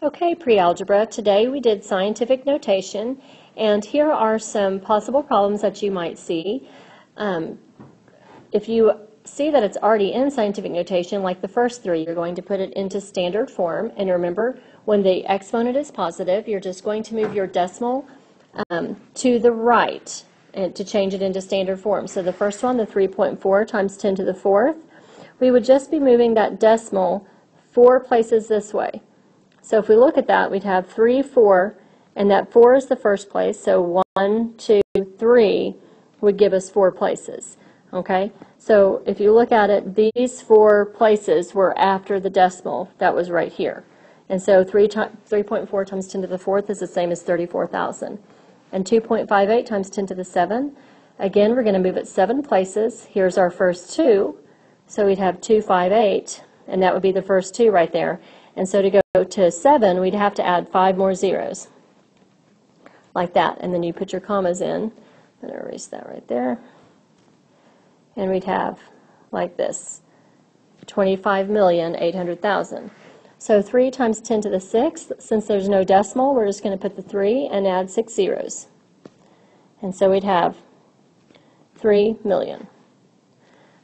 Okay, pre-algebra. Today we did scientific notation, and here are some possible problems that you might see. If you see that it's already in scientific notation, like the first three, you're going to put it into standard form. And remember, when the exponent is positive, you're just going to move your decimal to the right and to change it into standard form. So the first one, the 3.4 times 10 to the fourth, we would just be moving that decimal 4 places this way. So if we look at that, we'd have 3, 4, and that 4 is the first place, so 1, 2, 3 would give us 4 places. Okay, so if you look at it, these 4 places were after the decimal that was right here. And so 3.4 times 10 to the fourth is the same as 34,000. And 2.58 times 10 to the 7, again, we're going to move it 7 places. Here's our first 2, so we'd have 258, and that would be the first 2 right there. And so to go to 7, we'd have to add 5 more zeros, like that. And then you put your commas in. I'm going to erase that right there. And we'd have, like this, 25,800,000. So 3 times 10 to the 6th, since there's no decimal, we're just going to put the 3 and add 6 zeros. And so we'd have 3 million.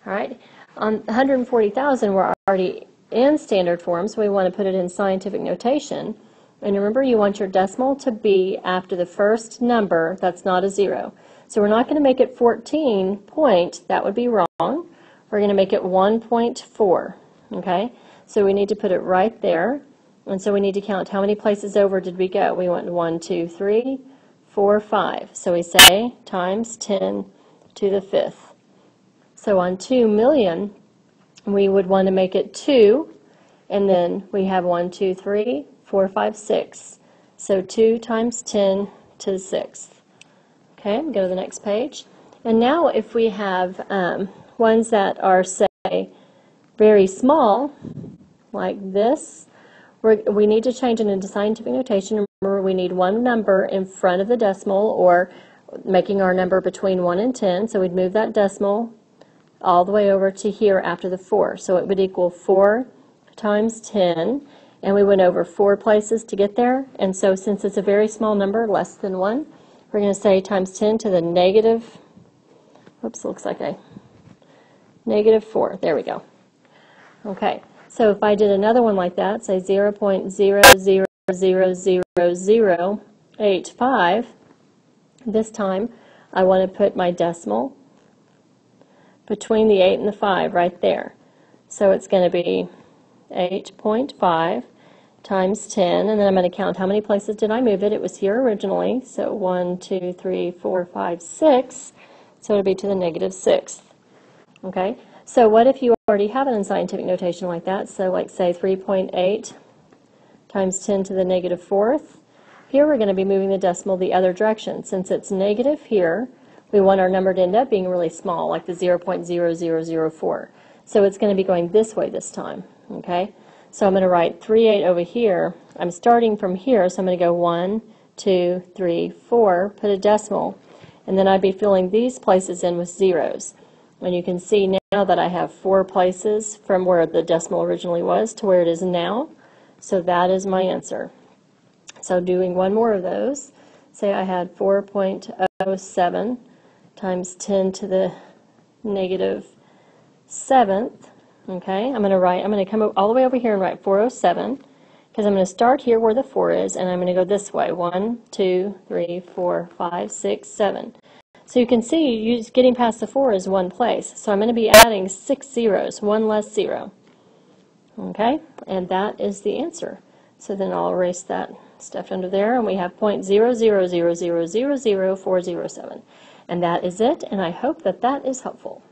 All right. On 140,000, we're already in standard form, so we want to put it in scientific notation. And remember, you want your decimal to be after the first number that's not a 0. So we're not going to make it 14 point, that would be wrong. We're going to make it 1.4, okay? So we need to put it right there, and so we need to count how many places over did we go. We went 1, 2, 3, 4, 5. So we say times 10 to the 5th. So on 2 million, we would want to make it 2, and then we have 1, 2, 3, 4, 5, 6. So 2 times 10 to the 6th. Okay, go to the next page. And now if we have ones that are, say, very small, like this, we need to change it into scientific notation. Remember, we need one number in front of the decimal, or making our number between 1 and 10. So we'd move that decimal all the way over to here after the 4. So it would equal 4 times 10, and we went over 4 places to get there. And so since it's a very small number, less than 1, we're going to say times 10 to the negative, whoops, looks like a negative 4. There we go. Okay, so if I did another one like that, say 0.00000085, this time I want to put my decimal between the 8 and the 5 right there. So it's going to be 8.5 times 10, and then I'm going to count how many places did I move it. It was here originally, so 1, 2, 3, 4, 5, 6, so it would be to the negative 6th. Okay, so what if you already have it in scientific notation like that? So like say 3.8 times 10 to the negative 4th. Here we're going to be moving the decimal the other direction. Since it's negative here, we want our number to end up being really small, like the 0.0004. So it's going to be going this way this time, okay? So I'm going to write 38 over here. I'm starting from here, so I'm going to go 1, 2, 3, 4, put a decimal, and then I'd be filling these places in with zeros. And you can see now that I have 4 places from where the decimal originally was to where it is now. So that is my answer. So doing one more of those, say I had 4.07 times 10 to the negative 7th. Okay, I'm going to come all the way over here and write 407, because I'm going to start here where the 4 is, and I'm going to go this way, 1, 2, 3, 4, 5, 6, 7. So you can see getting past the 4 is one place. So I'm going to be adding 6 zeros, 1 less 0. Okay, and that is the answer. So then I'll erase that stuff under there, and we have 0.000000407. And that is it, and I hope that that is helpful.